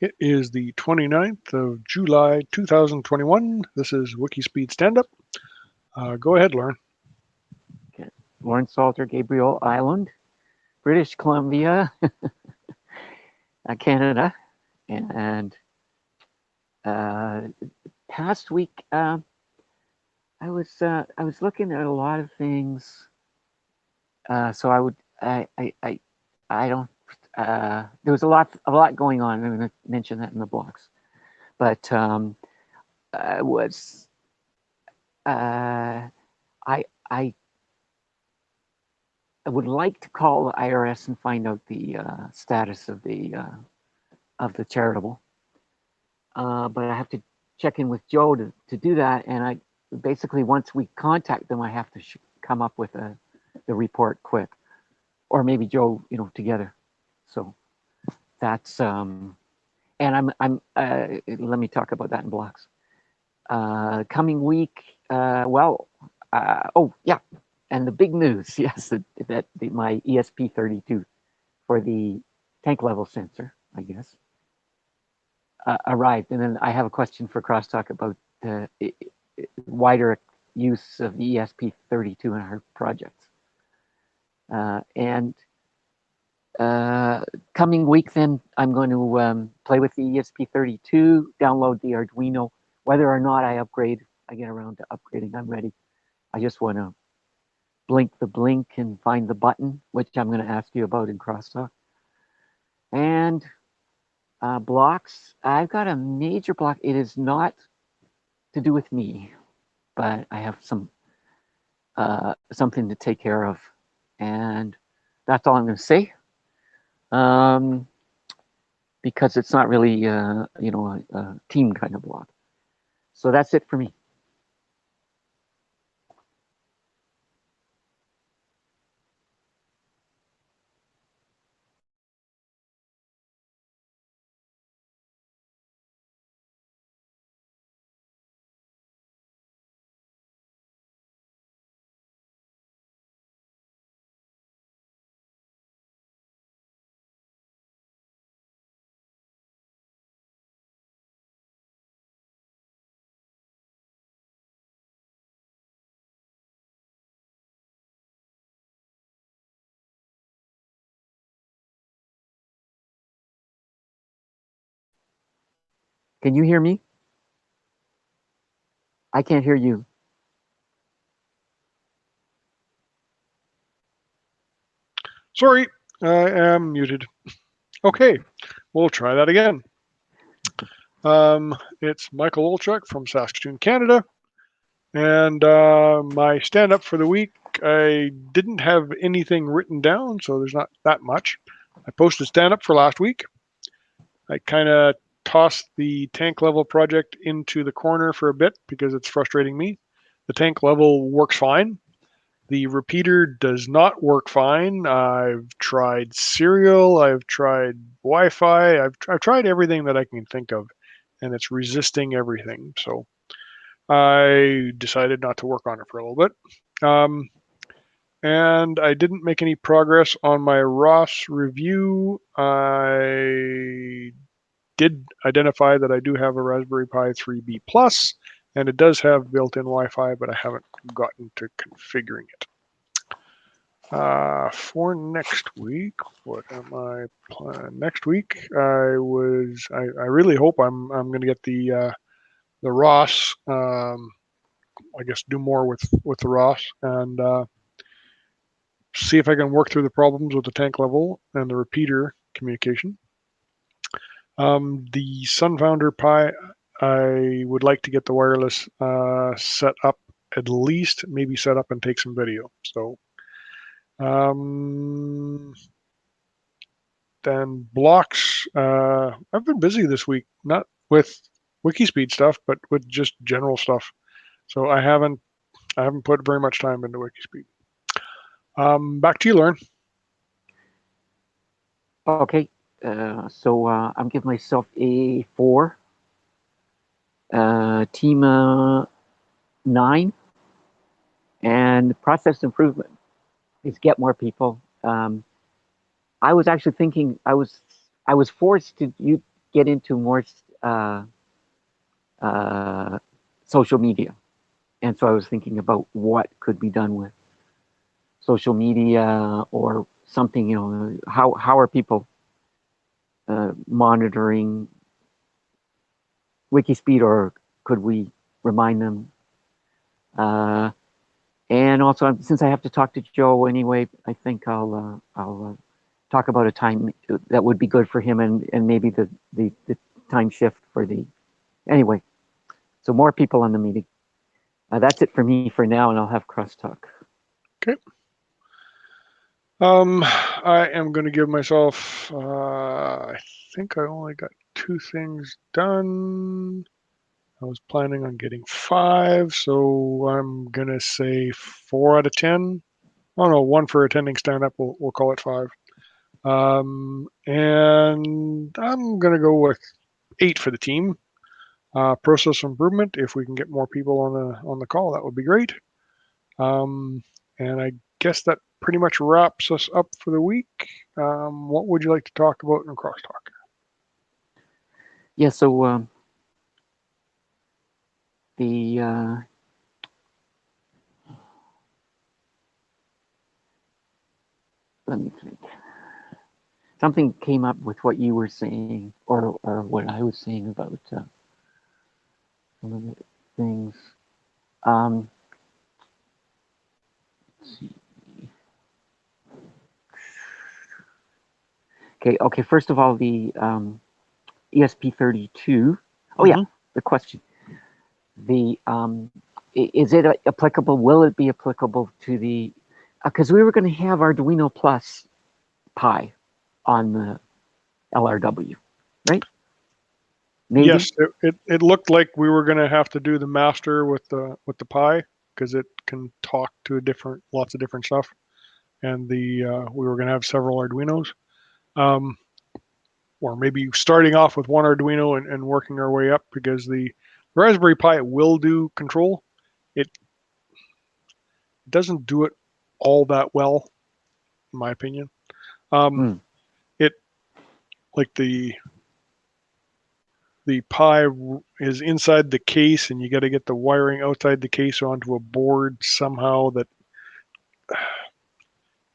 It is the 29th of July, 2021. This is WIKISPEED Standup. Go ahead, Lauren. Okay. Lauren Salter, Gabriel Island, British Columbia, Canada, and past week I was looking at a lot of things. So I don't. There was a lot going on. I'm going to mention that in the blocks, but I was I would like to call the IRS and find out the status of the charitable, but I have to check in with Joe to do that. And I basically, once we contact them, I have to come up with the report quick, or maybe Joe, together. So that's and I'm let me talk about that in blocks. Coming week, oh yeah, and the big news, yes, that my ESP32 for the tank level sensor, I guess, arrived. And then I have a question for Crosstalk about wider use of the ESP32 in our projects. And coming week, then I'm going to play with the ESP32, download the Arduino. Whether or not I get around to upgrading, I'm ready. I just want to blink the blink and find the button, which I'm going to ask you about in Crosstalk. And blocks, I've got a major block. It is not to do with me, but I have something to take care of, and that's all I'm going to say. Because it's not really a team kind of block. So that's it for me. Can you hear me? I can't hear you. Sorry, I am muted. Okay, we'll try that again. It's Michael Olchuk from Saskatoon, Canada. And my stand-up for the week, I didn't have anything written down, so there's not that much. I posted stand-up for last week. I kind of tossed the tank level project into the corner for a bit because it's frustrating me. The tank level works fine. The repeater does not work fine. I've tried serial. I've tried Wi-Fi. I've tried everything that I can think of, and it's resisting everything. So I decided not to work on it for a little bit. And I didn't make any progress on my ROS review. I did identify that I do have a Raspberry Pi 3B Plus, and it does have built-in Wi-Fi, but I haven't gotten to configuring it. For next week, what am I planning? Next week, I really hope I'm going to get the ROS. I guess do more with the ROS and see if I can work through the problems with the tank level and the repeater communication. The Sunfounder Pi, I would like to get the wireless set up, at least maybe set up and take some video. So then blocks, I've been busy this week, not with WIKISPEED stuff, but with just general stuff. So I haven't put very much time into WIKISPEED. Back to you, Lauren. Okay, so I'm giving myself a 4. Team 9, and process improvement is get more people. I was actually thinking I was forced to get into more social media, and so I was thinking about what could be done with social media or something. You know, how are people monitoring WIKISPEED, or could we remind them? And also, since I have to talk to Joe anyway, I think I'll talk about a time that would be good for him, and maybe the time shift for the anyway. So more people on the meeting. That's it for me for now, and I'll have crosstalk. Okay. I am going to give myself. I think I only got 2 things done. I was planning on getting 5, so I'm gonna say 4 out of 10. Oh no, 1 for attending stand-up. We'll call it 5. And I'm gonna go with 8 for the team. Process improvement. If we can get more people on the call, that would be great. And I guess that pretty much wraps us up for the week. What would you like to talk about in crosstalk? Yeah. So the let me think. Something came up with what you were saying, or what I was saying about some of the things. Let's see. Okay. First of all, the ESP32. Oh yeah, the question. The is it applicable? Will it be applicable to the? Because we were going to have Arduino Plus Pi on the LRW, right? Maybe? Yes, it looked like we were going to have to do the master with the Pi, because it can talk to lots of different stuff, and we were going to have several Arduinos, or maybe starting off with one Arduino and working our way up, because the Raspberry Pi will do control. It doesn't do it all that well, in my opinion. It like the Pi is inside the case, and you got to get the wiring outside the case onto a board somehow that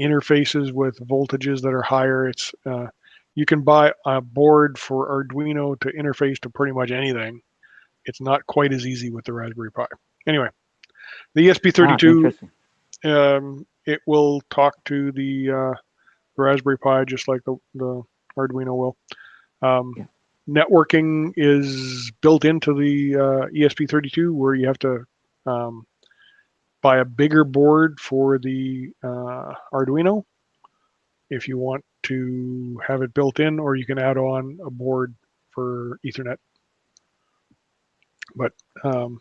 interfaces with voltages that are higher. It's you can buy a board for Arduino to interface to pretty much anything. It's not quite as easy with the Raspberry Pi. Anyway, the ESP32, it will talk to the Raspberry Pi just like the Arduino will. Networking is built into the ESP32, where you have to buy a bigger board for the Arduino if you want to have it built in, or you can add on a board for Ethernet. But the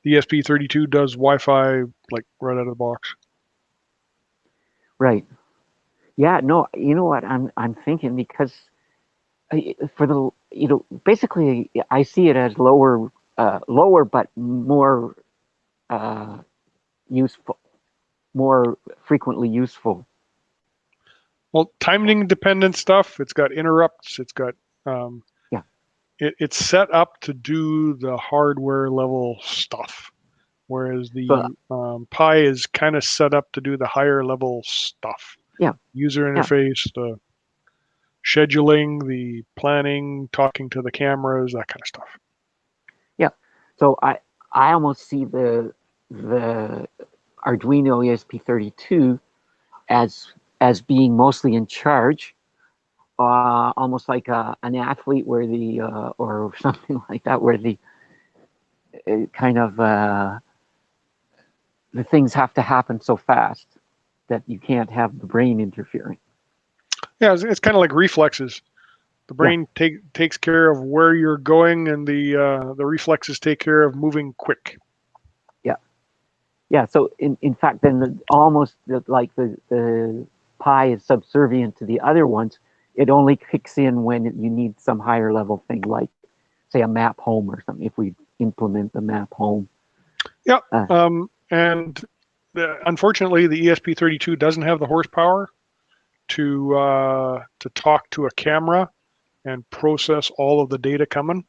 ESP32 does Wi-Fi like right out of the box. Right. Yeah. No. You know what? I'm thinking, because for the basically I see it as lower but more useful, more frequently useful. Well, timing dependent stuff. It's got interrupts. It's got it's set up to do the hardware level stuff, whereas the Pi is kind of set up to do the higher level stuff. Yeah. User interface, the scheduling, the planning, talking to the cameras, that kind of stuff. Yeah. So I almost see the Arduino ESP32 as being mostly in charge, almost like an athlete, where the or something like that, where the kind of the things have to happen so fast that you can't have the brain interfering. Yeah, it's kind of like reflexes. The brain takes care of where you're going, and the reflexes take care of moving quick. Yeah. So in fact, then almost like the Pi is subservient to the other ones. It only kicks in when you need some higher level thing, like say a map home or something. If we implement the map home. Yeah. And unfortunately, the ESP32 doesn't have the horsepower to talk to a camera and process all of the data coming,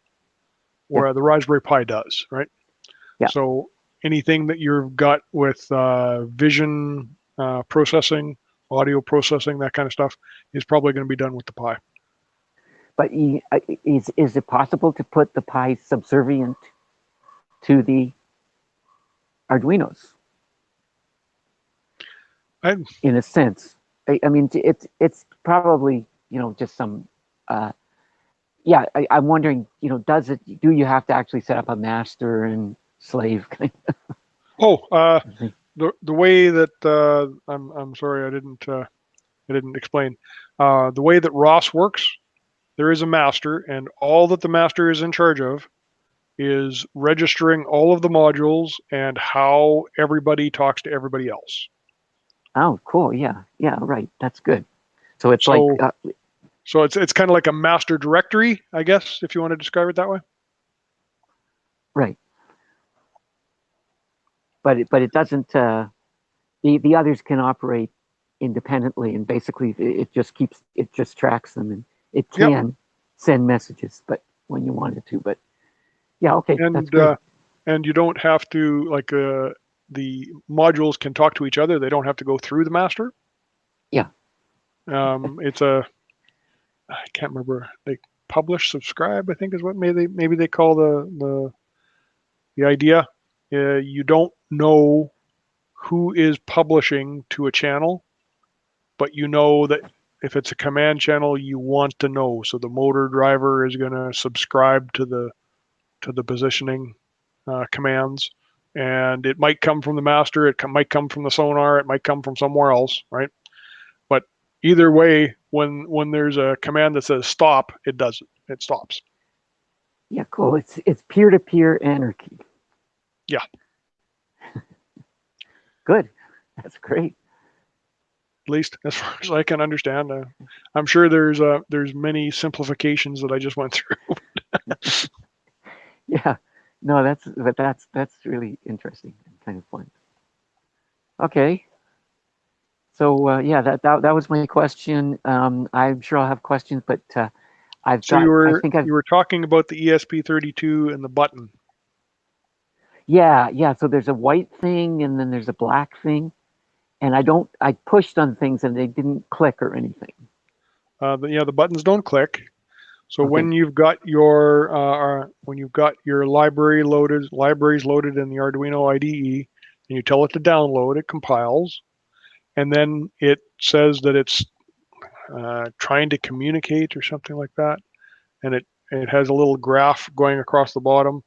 Yeah. where the Raspberry Pi does, right? Yeah. So anything that you've got with vision processing, audio processing, that kind of stuff is probably going to be done with the Pi. But is it possible to put the Pi subservient to the Arduinos? In a sense, I mean, it's probably, you know, just some. Yeah, I'm wondering, you know, do you have to actually set up a master and slave kind of thing? The way that I'm sorry, I didn't explain. The way that ROS works, there is a master, and all that the master is in charge of is registering all of the modules and how everybody talks to everybody else. Oh, cool. Yeah, yeah, right. That's good. So it's So, like so it's kind of like a master directory, I guess, if you want to describe it that way. right, but it doesn't. The others can operate independently, and basically it just tracks them, and it Yep. can send messages, but when you want it to. But yeah, okay, that's And great. and you don't have to like the modules can talk to each other. They don't have to go through the master. Yeah. It's a I can't remember. They publish, subscribe, I think is what maybe they call the idea. You don't know who is publishing to a channel, but you know that if it's a command channel, you want to know. So the motor driver is going to subscribe to the positioning commands, and it might come from the master. It might come from the sonar. It might come from somewhere else, right? But either way, when there's a command that says stop, it does it. It stops. Yeah, cool. It's peer-to-peer anarchy. Yeah. Good. That's great. At least as far as I can understand. I'm sure there's many simplifications that I just went through. Yeah. No, that's really interesting and kind of fun. Okay. So yeah, that was my question. I'm sure I'll have questions, but I've So got. I think I've. you were talking about the ESP32 and the button. Yeah, yeah. So there's a white thing, and then there's a black thing, and I pushed on things, and they didn't click or anything. The buttons don't click. So Okay. when you've got your libraries loaded in the Arduino IDE, and you tell it to download, it compiles, and then it says that it's trying to communicate or something like that, and it has a little graph going across the bottom,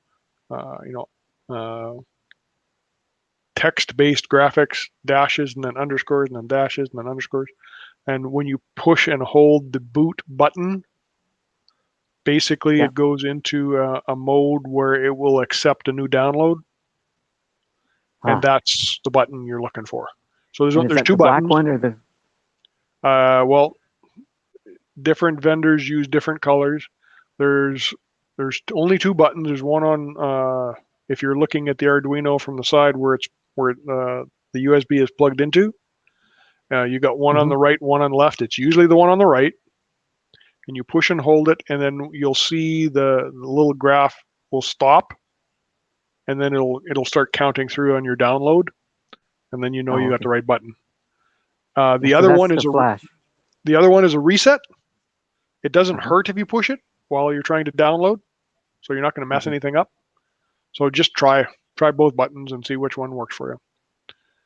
text-based graphics, dashes and then underscores and then dashes and then underscores, and when you push and hold the boot button, basically Yeah. it goes into a mode where it will accept a new download, and that's the button you're looking for. So And is there's that two the black buttons. one or the? Well, different vendors use different colors. There's only two buttons. There's one on if you're looking at the Arduino from the side where the USB is plugged into. You got one on the right, one on the left. It's usually the one on the right, and you push and hold it, and then you'll see the little graph will stop, and then it'll start counting through on your download, and then you know Oh, you got okay. the right button. Yeah, so that's the flash. The other one is a reset. It doesn't hurt if you push it while you're trying to download, so you're not going to mess anything up. So just try both buttons and see which one works for you.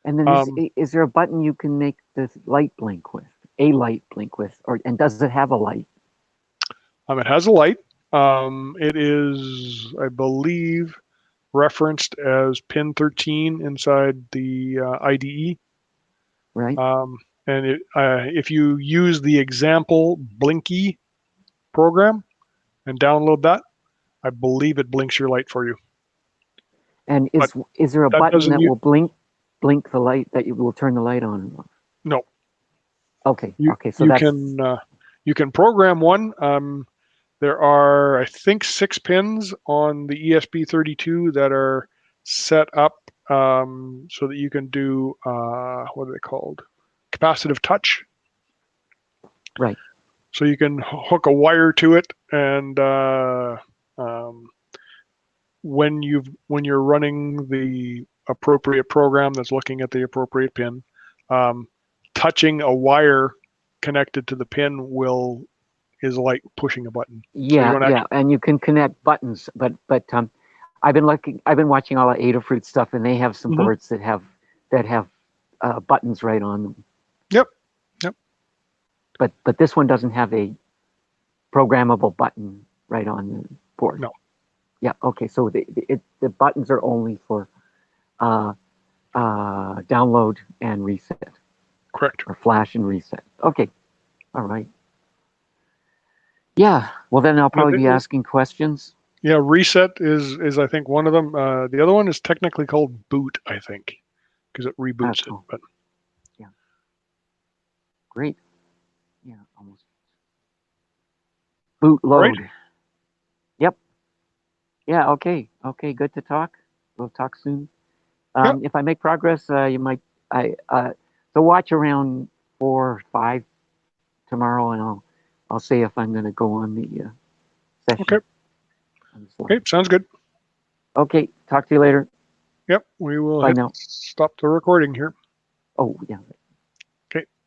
And then is there a button you can make the light blink with? A light blink with, and does it have a light? It has a light. It is, I believe, referenced as pin 13 inside the IDE. Right. And if you use the example Blinky program and download that, I believe it blinks your light for you. And But is there a that button doesn't that will blink the light, that you will turn the light on and off? No. Okay. Okay. So You can program one. There are, I think, 6 pins on the ESP32 that are set up so that you can do what are they called? Capacitive touch. right. So you can hook a wire to it, and when you're running the appropriate program that's looking at the appropriate pin, touching a wire connected to the pin is like pushing a button. So you Yeah, don't yeah, actually. and you can connect buttons, but I've been watching all the Adafruit stuff, and they have some Mhm. boards that have buttons right on them. Yep. Yep. But this one doesn't have a programmable button right on the board. No. Yeah. Okay. So the buttons are only for uh, download and reset, Correct. or flash and reset. Okay. All right. Yeah. Well, then I'll probably be asking questions. Yeah, reset is I think one of them. The other one is technically called boot, I think, because it reboots it. Cool. But Yeah. Great. Yeah. Almost. Boot all right. load. Yep. Yeah. Okay. Okay. Good to talk. We'll talk soon. Yep. If I make progress, you might. So watch around 4 or 5 tomorrow, and I'll say if I'm going to go on the Okay. session on this Okay. line. Sounds good. Okay. Talk to you later. Yep. We will Bye hit now. stop the recording here. Oh yeah. Okay.